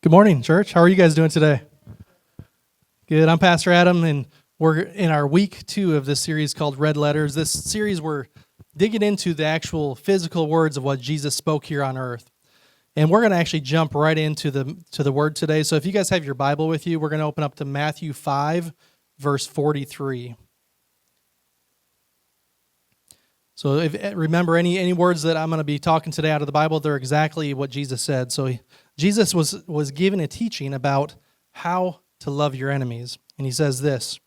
Good morning, church. How are you guys doing today? Good. I'm Pastor Adam, and we're in our week 2 of this series called Red Letters. This series, we're digging into the actual physical words of what Jesus spoke here on earth. And we're going to actually jump right into the word today. So if you guys have your Bible with you, we're going to open up to Matthew 5, verse 43. So remember, any words that I'm going to be talking today out of the Bible, they're exactly what Jesus said. So Jesus was given a teaching about how to love your enemies. And he says this: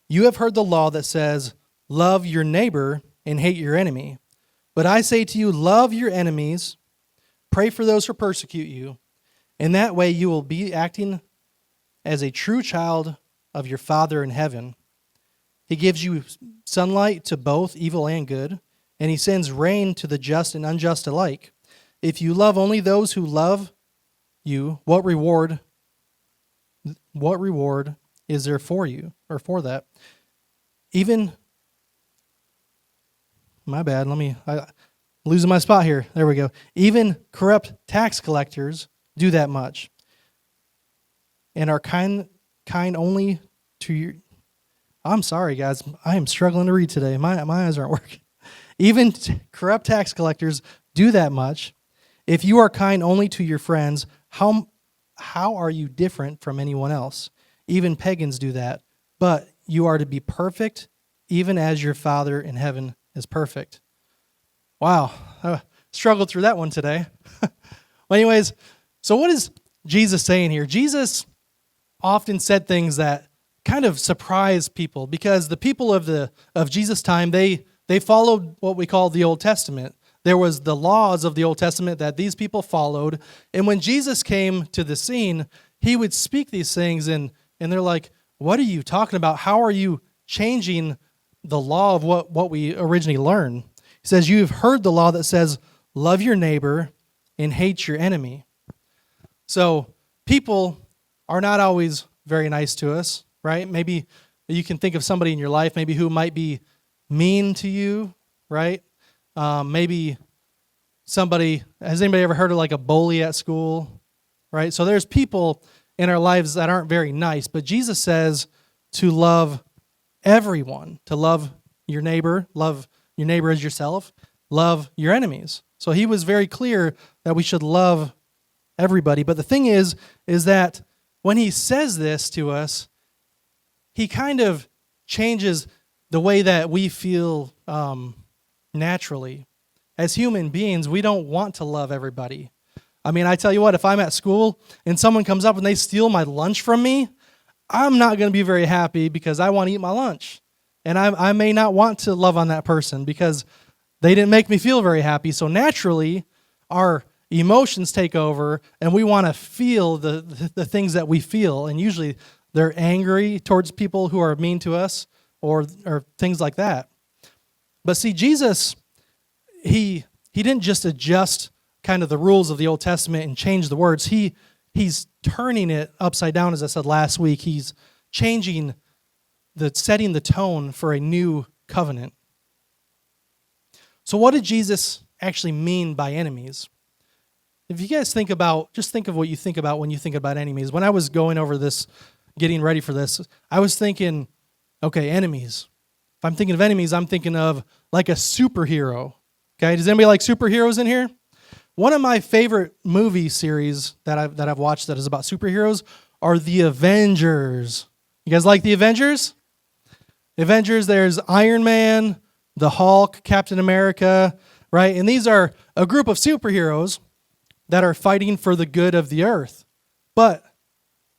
"You have heard the law that says, 'Love your neighbor and hate your enemy.' But I say to you, love your enemies, pray for those who persecute you. In that way you will be acting as a true child of your Father in heaven. He gives you sunlight to both evil and good, and he sends rain to the just and unjust alike. If you love only those who love you, what reward is there for you, or for that? Even, my bad, I'm losing my spot here. There we go. Even corrupt tax collectors do that much, and are kind only to your..." I'm sorry, guys. I am struggling to read today. My eyes aren't working. "Even corrupt tax collectors do that much. If you are kind only to your friends, how are you different from anyone else? Even pagans do that. But you are to be perfect, even as your Father in heaven is perfect." Wow. I struggled through that one today. Well, anyways, so what is Jesus saying here? Jesus often said things that kind of surprise people, because the people of Jesus' time, they followed what we call the Old Testament. There was the laws of the Old Testament that these people followed, and when Jesus came to the scene, he would speak these things, and they're like, "What are you talking about? How are you changing the law of what we originally learned?" He says, "You've heard the law that says, 'Love your neighbor and hate your enemy.'" So people are not always very nice to us, right? Maybe you can think of somebody in your life maybe who might be mean to you, right? Maybe somebody, has anybody ever heard of like a bully at school, right? So there's people in our lives that aren't very nice, but Jesus says to love everyone, to love your neighbor as yourself, love your enemies. So he was very clear that we should love everybody. But the thing is that when he says this to us, he kind of changes the way that we feel naturally. As human beings, we don't want to love everybody. I mean, I tell you what, if I'm at school and someone comes up and they steal my lunch from me, I'm not going to be very happy because I want to eat my lunch. And I may not want to love on that person because they didn't make me feel very happy. So naturally, our emotions take over and we want to feel the things that we feel. And usually they're angry towards people who are mean to us or things like that. But see, Jesus, he didn't just adjust kind of the rules of the Old Testament and change the words. He's turning it upside down, as I said last week. He's changing setting the tone for a new covenant. So what did Jesus actually mean by enemies? If you guys think of what you think about when you think about enemies. When I was going over this, getting ready for this, I was thinking, okay, enemies. If I'm thinking of enemies, I'm thinking of like a superhero. Okay, does anybody like superheroes in here? One of my favorite movie series that I've watched that is about superheroes are the Avengers. You guys like the Avengers? Avengers, there's Iron Man, the Hulk, Captain America, right? And these are a group of superheroes that are fighting for the good of the earth. But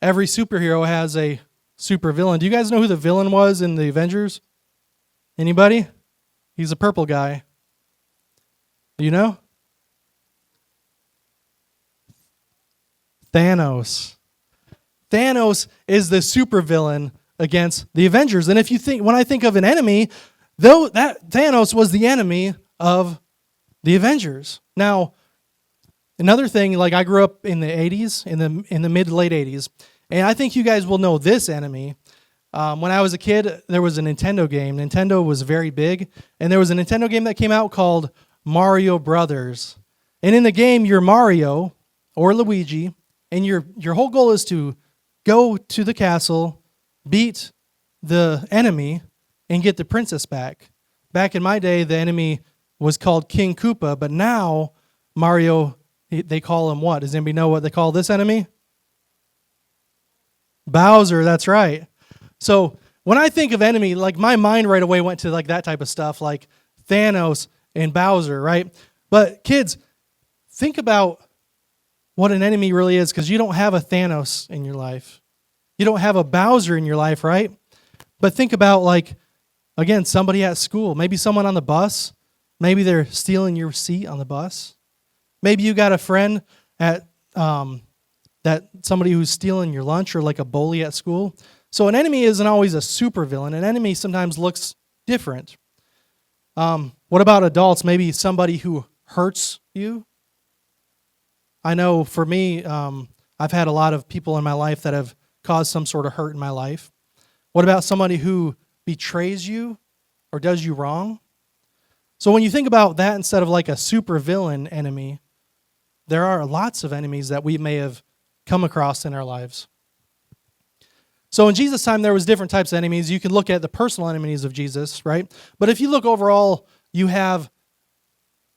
every superhero has a supervillain. Do you guys know who the villain was in the Avengers? Anybody? He's a purple guy. Do you know? Thanos. Thanos is the supervillain against the Avengers. And when I think of an enemy, though, that Thanos was the enemy of the Avengers. Now, another thing, like I grew up in the 80s, in the mid to late 80s, and I think you guys will know this enemy. When I was a kid, there was a Nintendo game. Nintendo was very big, and there was a Nintendo game that came out called Mario Brothers. And in the game, you're Mario or Luigi, And your whole goal is to go to the castle, beat the enemy, and get the princess back. Back in my day, the enemy was called King Koopa, but now Mario, they call him what? Does anybody know what they call this enemy? Bowser, that's right. So when I think of enemy, like my mind right away went to like that type of stuff, like Thanos and Bowser, right? But kids, think about what an enemy really is, because you don't have a Thanos in your life. You don't have a Bowser in your life, right? But think about, like, again, somebody at school, maybe someone on the bus, maybe they're stealing your seat on the bus. Maybe you got a friend at that somebody who's stealing your lunch, or like a bully at school. So an enemy isn't always a supervillain. An enemy sometimes looks different. What about adults? Maybe somebody who hurts you. I know for me, I've had a lot of people in my life that have caused some sort of hurt in my life. What about somebody who betrays you or does you wrong? So when you think about that instead of like a supervillain enemy, there are lots of enemies that we may have come across in our lives. So in Jesus' time, there was different types of enemies. You can look at the personal enemies of Jesus, right? But if you look overall, you have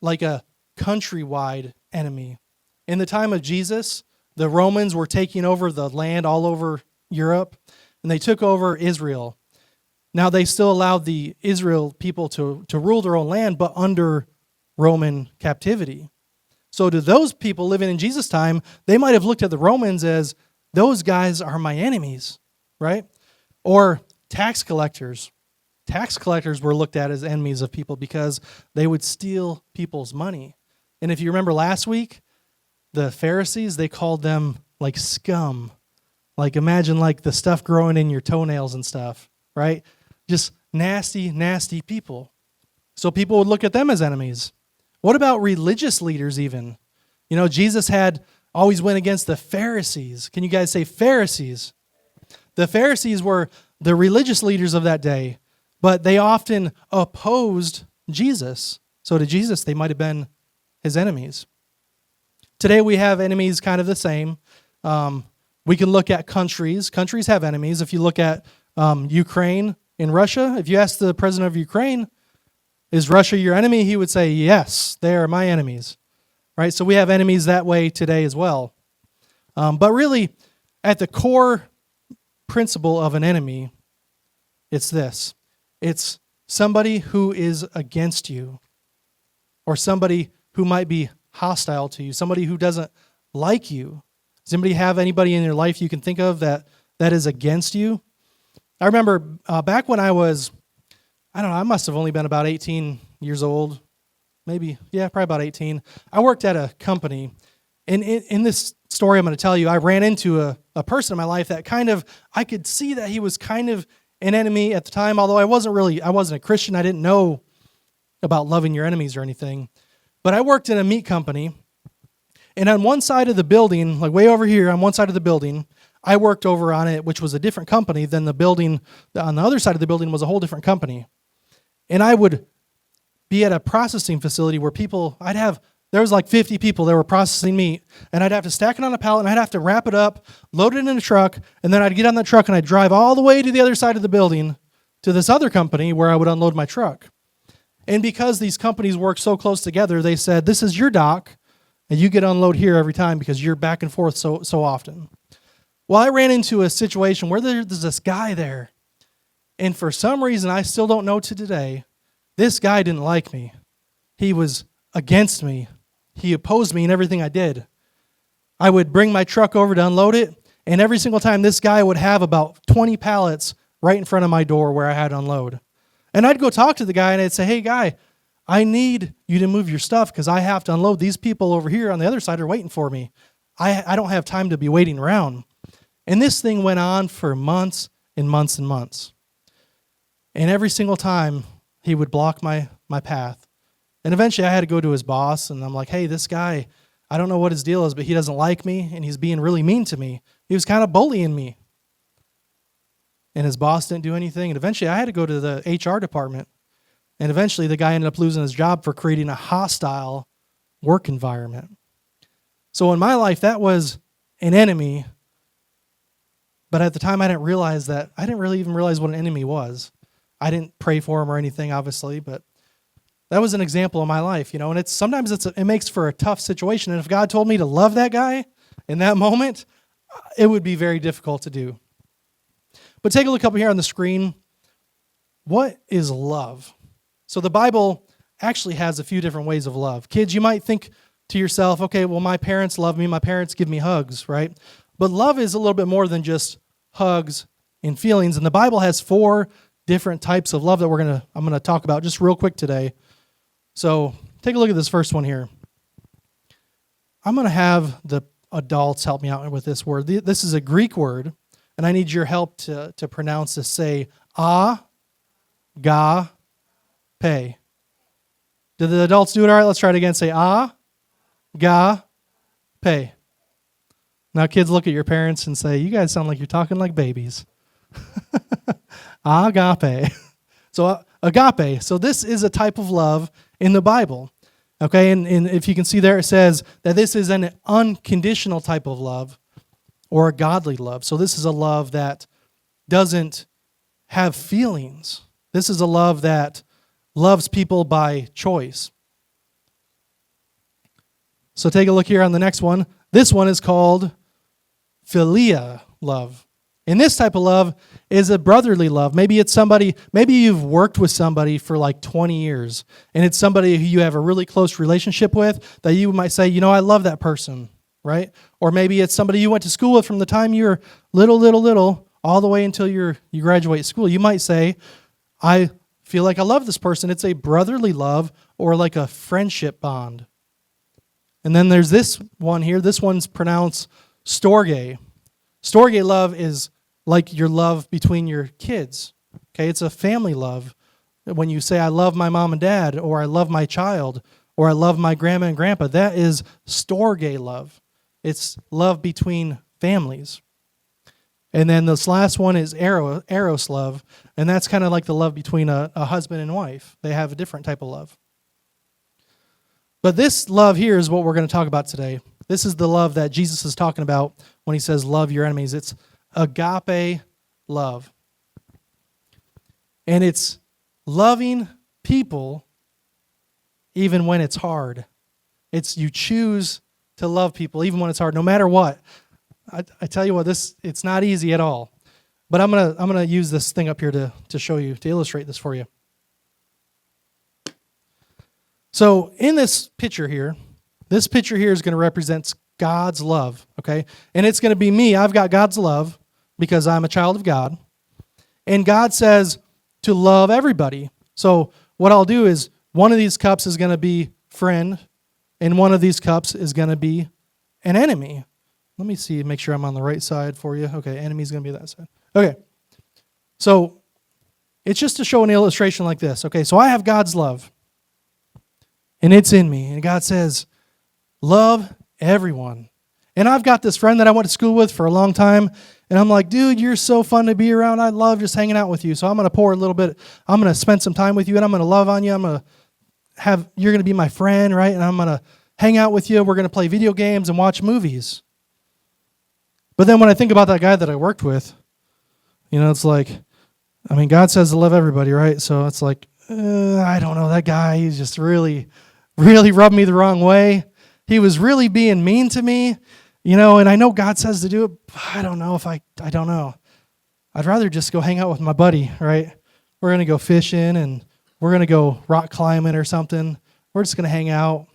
like a countrywide enemy. In the time of Jesus, the Romans were taking over the land all over Europe, and they took over Israel. Now, they still allowed the Israel people to rule their own land, but under Roman captivity. So to those people living in Jesus' time, they might have looked at the Romans as, those guys are my enemies, right? Or tax collectors. Tax collectors were looked at as enemies of people because they would steal people's money. And if you remember last week, the Pharisees, they called them like scum. Like imagine like the stuff growing in your toenails and stuff, right? Just nasty, nasty people. So people would look at them as enemies. What about religious leaders even? You know, Jesus always went against the Pharisees. Can you guys say Pharisees? The Pharisees were the religious leaders of that day, but they often opposed Jesus. So to Jesus, they might have been his enemies. Today we have enemies kind of the same. We can look at countries. Countries have enemies. If you look at Ukraine and Russia, if you ask the president of Ukraine, is Russia your enemy? He would say, yes, they are my enemies. Right? So we have enemies that way today as well. But really, at the core principle of an enemy, it's this. It's somebody who is against you, or somebody who might be hostile to you, somebody who doesn't like you. Does anybody have anybody in your life you can think of that is against you? I remember back when I was, I don't know, I must have only been about 18 years old, maybe, yeah, probably about 18. I worked at a company, and in this story I'm going to tell you, I ran into a person in my life that kind of, I could see that he was kind of an enemy at the time, although I wasn't a Christian. I didn't know about loving your enemies or anything. But I worked in a meat company, and on one side of the building, like way over here on one side of the building, I worked over on it, which was a different company than the building. On the other side of the building was a whole different company. And I would be at a processing facility where there was like 50 people that were processing meat, and I'd have to stack it on a pallet, and I'd have to wrap it up, load it in a truck, and then I'd get on that truck and I'd drive all the way to the other side of the building to this other company where I would unload my truck. And because these companies work so close together, they said, this is your dock, and you get to unload here every time because you're back and forth so often. Well, I ran into a situation where there's this guy there, and for some reason, I still don't know to today, this guy didn't like me. He was against me. He opposed me in everything I did. I would bring my truck over to unload it, and every single time this guy would have about 20 pallets right in front of my door where I had to unload. And I'd go talk to the guy, and I'd say, hey, guy, I need you to move your stuff because I have to unload. These people over here on the other side are waiting for me. I don't have time to be waiting around. And this thing went on for months and months and months. And every single time, he would block my path. And eventually, I had to go to his boss, and I'm like, hey, this guy, I don't know what his deal is, but he doesn't like me, and he's being really mean to me. He was kind of bullying me. And his boss didn't do anything. And eventually, I had to go to the HR department. And eventually, the guy ended up losing his job for creating a hostile work environment. So in my life, that was an enemy, but at the time I didn't realize that. I didn't really even realize what an enemy was. I didn't pray for him or anything, obviously, but that was an example in my life, and sometimes it makes for a tough situation. And if God told me to love that guy in that moment, it would be very difficult to do. But take a look up here on the screen. What is love? So the Bible actually has a few different ways of love. Kids, you might think to yourself, okay, well, my parents love me. My parents give me hugs, right? But love is a little bit more than just hugs and feelings. And the Bible has 4 different types of love that I'm going to talk about just real quick today. So take a look at this first one here. I'm going to have the adults help me out with this word. This is a Greek word, and I need your help to pronounce this. Say, agape. Did the adults do it all right? Let's try it again. Say, agape. Now, kids, look at your parents and say, you guys sound like you're talking like babies. Agape. So, agape. So this is a type of love in the Bible. Okay, and if you can see there, it says that this is an unconditional type of love or a godly love. So this is a love that doesn't have feelings. This is a love that loves people by choice. So take a look here on the next one. This one is called philia love. And this type of love is a brotherly love. Maybe you've worked with somebody for like 20 years, and it's somebody who you have a really close relationship with that you might say, I love that person, right? Or maybe it's somebody you went to school with from the time you were little, all the way until you graduate school. You might say, I feel like I love this person. It's a brotherly love or like a friendship bond. And then there's this one here. This one's pronounced storge. Storge love is like your love between your kids. Okay, it's a family love. When you say, I love my mom and dad, or I love my child, or I love my grandma and grandpa, that is storge love. It's love between families. And then this last one is eros love, and that's kind of like the love between a husband and wife. They have a different type of love. But this love here is what we're going to talk about today. This is the love that Jesus is talking about when he says love your enemies. It's agape love. And it's loving people even when it's hard. It's you choose to love people even when it's hard, no matter what. I tell you what, it's not easy at all. But I'm gonna use this thing up here to show you, to illustrate this for you. So in this picture here is going to represent God's love, okay? And it's going to be me. I've got God's love because I'm a child of God. And God says to love everybody. So what I'll do is one of these cups is going to be friend, and one of these cups is going to be an enemy. Let me see, make sure I'm on the right side for you. Okay, enemy's going to be that side. Okay, so it's just to show an illustration like this. Okay, so I have God's love, and it's in me. And God says, love everyone. And I've got this friend that I went to school with for a long time, and I'm like, dude, you're so fun to be around. I love just hanging out with you. So I'm going to pour a little bit. I'm going to spend some time with you, and I'm going to love on you. You're going to be my friend, right? And I'm going to hang out with you. We're going to play video games and watch movies. But then when I think about that guy that I worked with, it's like, God says to love everybody, right? So it's like, I don't know, that guy, he's just really, really rubbed me the wrong way. He was really being mean to me, and I know God says to do it, but I don't know if I don't know. I'd rather just go hang out with my buddy, right? We're going to go fishing, and we're going to go rock climbing or something. We're just going to hang out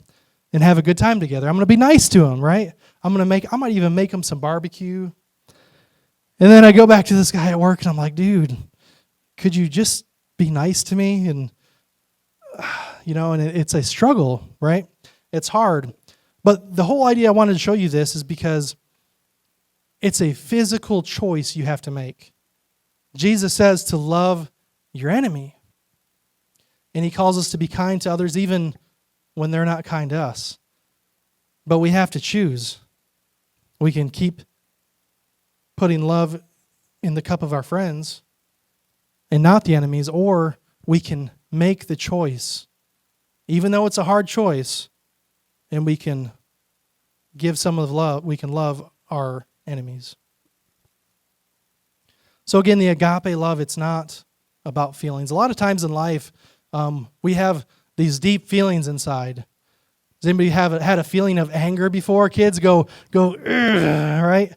and have a good time together. I'm going to be nice to him, right? I might even make him some barbecue. And then I go back to this guy at work, and I'm like, dude, could you just be nice to me? And, and it's a struggle, right? It's hard. But the whole idea I wanted to show you this is because it's a physical choice you have to make. Jesus says to love your enemy. And he calls us to be kind to others even when they're not kind to us. But we have to choose. We can keep putting love in the cup of our friends and not the enemies, or we can make the choice, even though it's a hard choice, and we can give some of love, we can love our enemies. So again, the agape love, it's not about feelings. A lot of times in life, we have these deep feelings inside. Does anybody had a feeling of anger before? Kids go, right?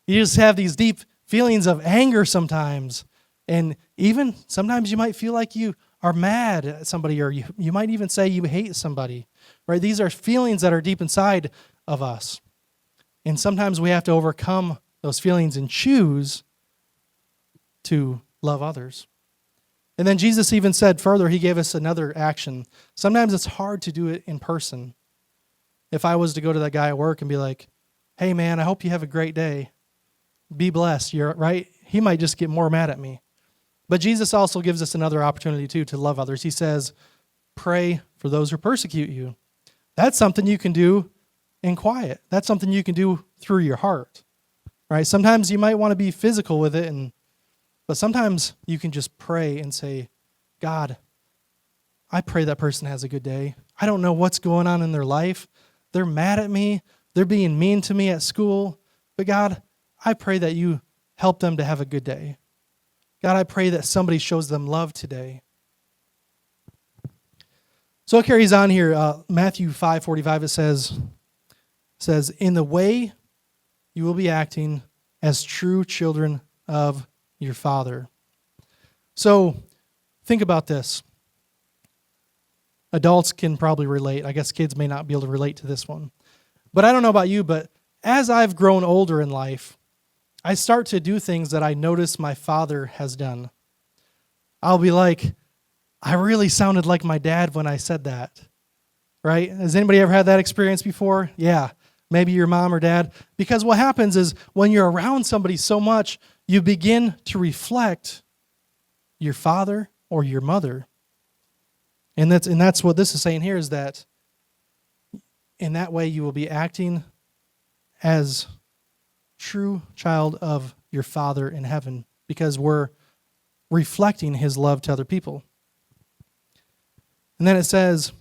You just have these deep feelings of anger sometimes. And even sometimes you might feel like you are mad at somebody, or you might even say you hate somebody, right? These are feelings that are deep inside of us. And sometimes we have to overcome those feelings and choose to love others. And then Jesus even said further, he gave us another action. Sometimes it's hard to do it in person. If I was to go to that guy at work and be like, hey man, I hope you have a great day. Be blessed, you're right? He might just get more mad at me. But Jesus also gives us another opportunity too to love others. He says, pray for those who persecute you. That's something you can do in quiet. That's something you can do through your heart, right? Sometimes you might want to be physical with it, but sometimes you can just pray and say, God, I pray that person has a good day. I don't know what's going on in their life. They're mad at me. They're being mean to me at school. But God, I pray that you help them to have a good day. God, I pray that somebody shows them love today. So it carries on here. Matthew 5:45, it says, in the way you will be acting as true children of your Father. So think about this. Adults can probably relate. I guess kids may not be able to relate to this one. But I don't know about you, but as I've grown older in life, I start to do things that I notice my father has done. I'll be like, I really sounded like my dad when I said that, right? Has anybody ever had that experience before? Yeah, maybe your mom or dad. Because what happens is when you're around somebody so much, you begin to reflect your father or your mother. And that's what this is saying here, is that in that way you will be acting as true child of your Father in heaven, because we're reflecting his love to other people. And then it says,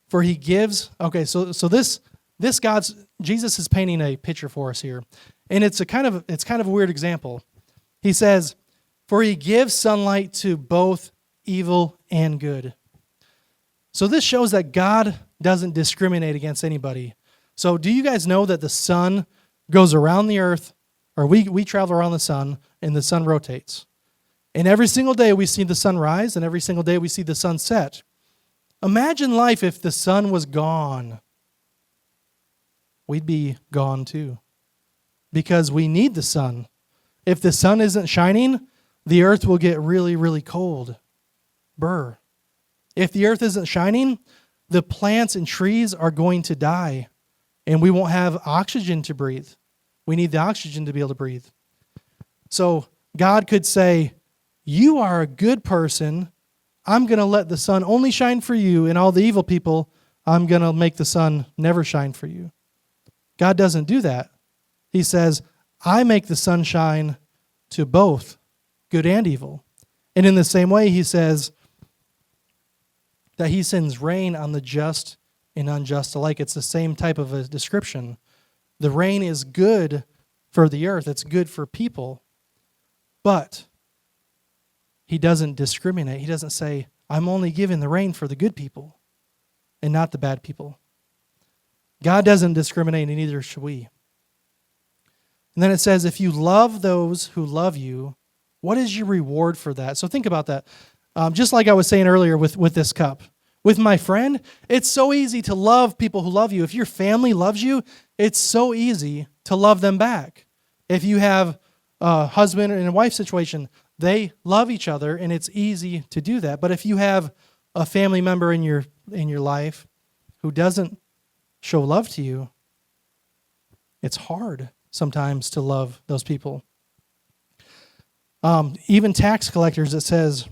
for he gives, okay, so this Jesus is painting a picture for us here. And it's kind of a weird example. He says, for he gives sunlight to both evil and good. So this shows that God doesn't discriminate against anybody. So do you guys know that the sun goes around the earth, or we travel around the sun, and the sun rotates? And every single day we see the sun rise, and every single day we see the sun set. Imagine life if the sun was gone. We'd be gone too, because we need the sun. If the sun isn't shining, the earth will get really, really cold. Burr. If the earth isn't shining, the plants and trees are going to die, and we won't have oxygen to breathe. We need the oxygen to be able to breathe. So God could say, you are a good person. I'm going to let the sun only shine for you, and all the evil people, I'm going to make the sun never shine for you. God doesn't do that. He says, I make the sun shine to both good and evil. And in the same way, he says that he sends rain on the just and unjust alike. It's the same type of a description. The rain is good for the earth. It's good for people. But he doesn't discriminate. He doesn't say, I'm only giving the rain for the good people and not the bad people. God doesn't discriminate, and neither should we. And then it says, if you love those who love you, what is your reward for that? So think about that. Just like I was saying earlier with this cup. With my friend, it's so easy to love people who love you. If your family loves you, it's so easy to love them back. If you have a husband and a wife situation, they love each other, and it's easy to do that. But if you have a family member in your life who doesn't show love to you, it's hard sometimes to love those people. Even tax collectors, it says,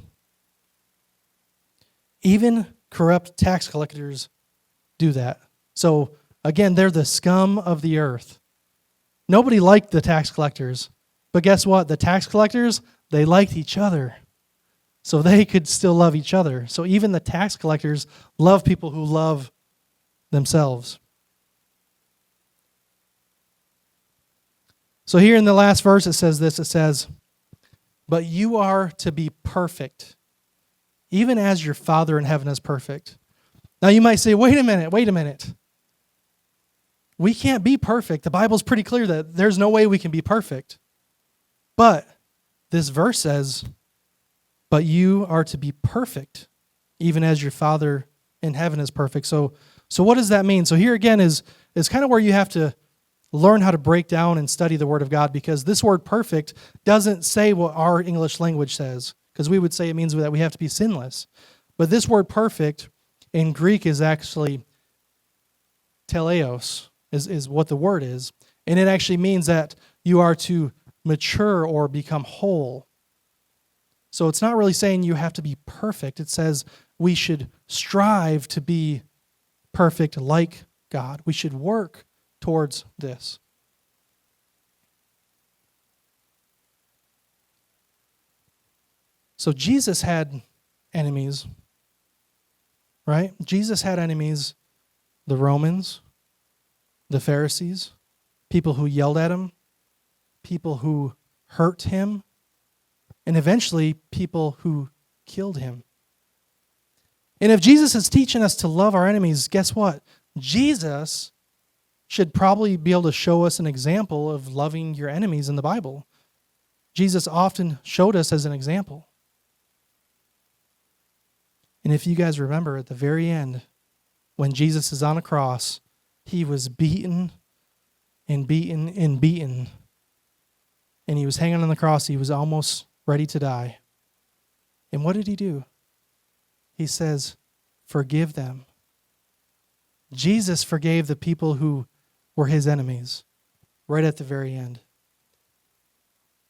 even corrupt tax collectors do that. So again, they're the scum of the earth. Nobody liked the tax collectors, but guess what? The tax collectors, they liked each other, so they could still love each other. So even the tax collectors love people who love themselves. So here in the last verse, it says this. It says, but you are to be perfect, even as your Father in heaven is perfect. Now you might say, wait a minute. We can't be perfect. The Bible's pretty clear that there's no way we can be perfect. But this verse says, but you are to be perfect, even as your Father in heaven is perfect. So what does that mean? So here again is kind of where you have to learn how to break down and study the Word of God, because this word perfect doesn't say what our English language says, because we would say it means that we have to be sinless. But this word perfect in Greek is actually teleos, is what the word is. And it actually means that you are to mature or become whole. So it's not really saying you have to be perfect. It says we should strive to be perfect like God. We should work towards this. So Jesus had enemies, right? Jesus had enemies, the Romans, the Pharisees, people who yelled at him, people who hurt him, and eventually people who killed him. And if Jesus is teaching us to love our enemies, guess what? Jesus should probably be able to show us an example of loving your enemies in the Bible. Jesus often showed us as an example. And if you guys remember, at the very end, when Jesus is on a cross, he was beaten and beaten and beaten. And he was hanging on the cross. He was almost ready to die. And what did he do? He says, forgive them. Jesus forgave the people who were his enemies right at the very end.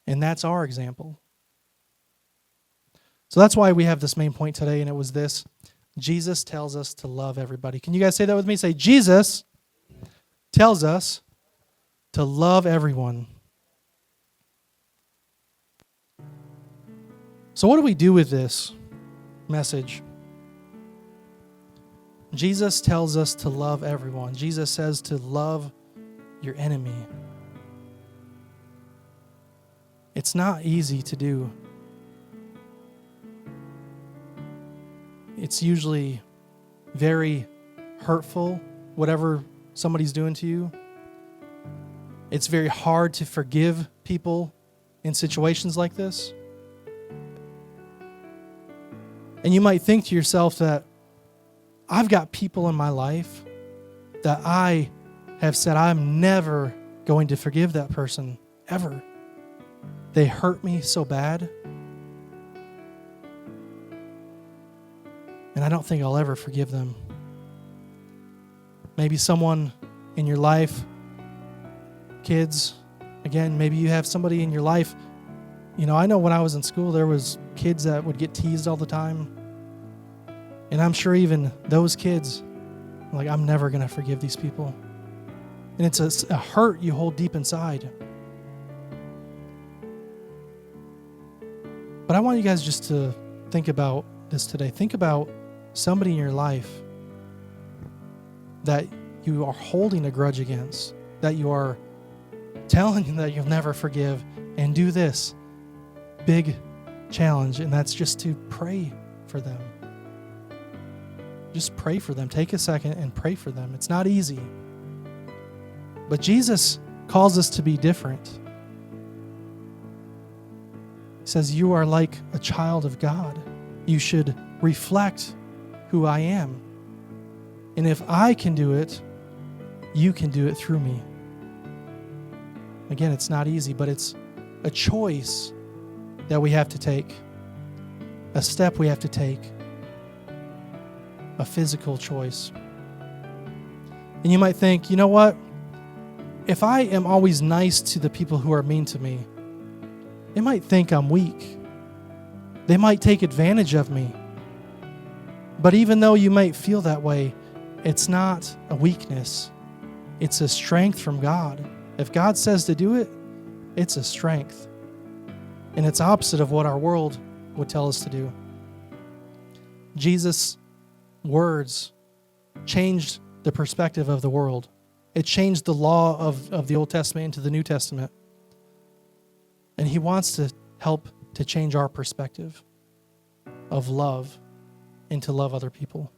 And that's our example. So that's why we have this main point today, and it was this. Jesus tells us to love everybody. Can you guys say that with me? Say, Jesus tells us to love everyone. So what do we do with this message? Jesus tells us to love everyone. Jesus says to love your enemy. It's not easy to do. It's usually very hurtful, whatever somebody's doing to you. It's very hard to forgive people in situations like this. And you might think to yourself that I've got people in my life that I have said I'm never going to forgive that person, ever. They hurt me so bad. And I don't think I'll ever forgive them. Maybe someone in your life, kids, again, maybe you have somebody in your life. You know, I know when I was in school, there was kids that would get teased all the time. And I'm sure even those kids, like, I'm never going to forgive these people. And it's a hurt you hold deep inside. But I want you guys just to think about this today. Think about somebody in your life that you are holding a grudge against, that you are telling them that you'll never forgive, and do this big challenge, and that's just to pray for them. Just pray for them. Take a second and pray for them. It's not easy. But Jesus calls us to be different. He says, you are like a child of God. You should reflect who I am. And if I can do it, you can do it through me. Again, it's not easy, but it's a choice that we have to take, a step we have to take, a physical choice. And you might think, you know what? If I am always nice to the people who are mean to me, they might think I'm weak. They might take advantage of me. But even though you might feel that way, it's not a weakness. It's a strength from God. If God says to do it, it's a strength. And it's opposite of what our world would tell us to do. Jesus' words changed the perspective of the world. It changed the law of the Old Testament into the New Testament. And he wants to help to change our perspective of love and to love other people.